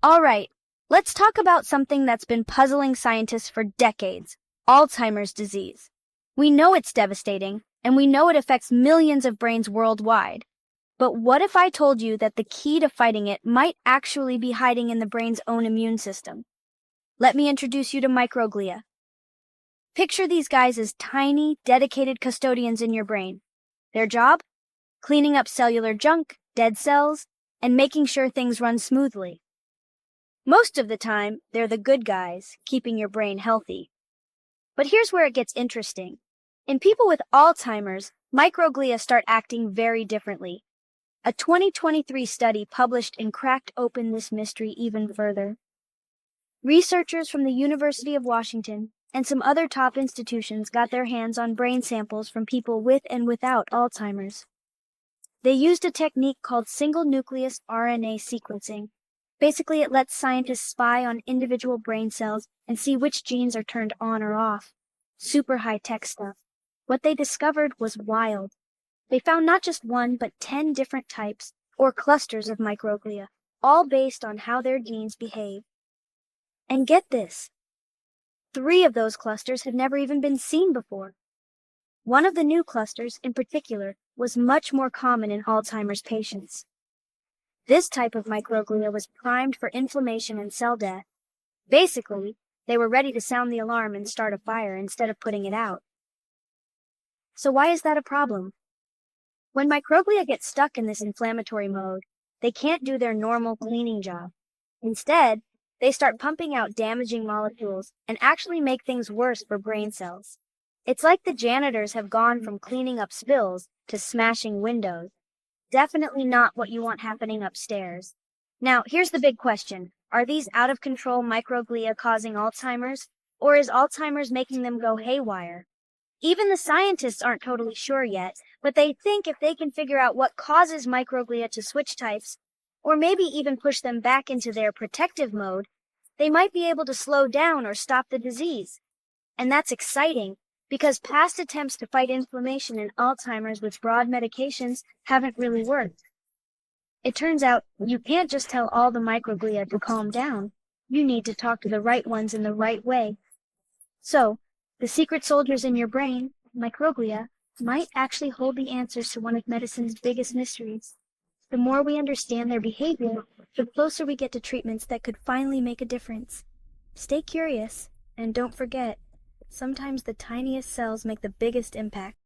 All right, let's talk about something that's been puzzling scientists for decades: Alzheimer's disease. We know it's devastating, and we know it affects millions of brains worldwide. But what if I told you that the key to fighting it might actually be hiding in the brain's own immune system? Let me introduce you to microglia. Picture these guys as tiny, dedicated custodians in your brain. Their job? Cleaning up cellular junk, dead cells, and making sure things run smoothly. Most of the time, they're the good guys, keeping your brain healthy. But here's where it gets interesting. In people with Alzheimer's, microglia start acting very differently. A 2023 study published in cracked open this mystery even further. Researchers from the University of Washington and some other top institutions got their hands on brain samples from people with and without Alzheimer's. They used a technique called single-nucleus RNA sequencing. Basically, it lets scientists spy on individual brain cells and see which genes are turned on or off. Super high-tech stuff. What they discovered was wild. They found not just one, but 10 different types, or clusters of microglia, all based on how their genes behave. And get this, 3 of those clusters had never even been seen before. One of the new clusters, in particular, was much more common in Alzheimer's patients. This type of microglia was primed for inflammation and cell death. Basically, they were ready to sound the alarm and start a fire instead of putting it out. So why is that a problem? When microglia get stuck in this inflammatory mode, they can't do their normal cleaning job. Instead, they start pumping out damaging molecules and actually make things worse for brain cells. It's like the janitors have gone from cleaning up spills to smashing windows. Definitely not what you want happening upstairs. Now, here's the big question. Are these out-of-control microglia causing Alzheimer's, or is Alzheimer's making them go haywire? Even the scientists aren't totally sure yet, but they think if they can figure out what causes microglia to switch types, or maybe even push them back into their protective mode, they might be able to slow down or stop the disease. And that's exciting, because past attempts to fight inflammation in Alzheimer's with broad medications haven't really worked. It turns out you can't just tell all the microglia to calm down. You need to talk to the right ones in the right way. So, the secret soldiers in your brain, microglia, might actually hold the answers to one of medicine's biggest mysteries. The more we understand their behavior, the closer we get to treatments that could finally make a difference. Stay curious, and don't forget, sometimes the tiniest cells make the biggest impact.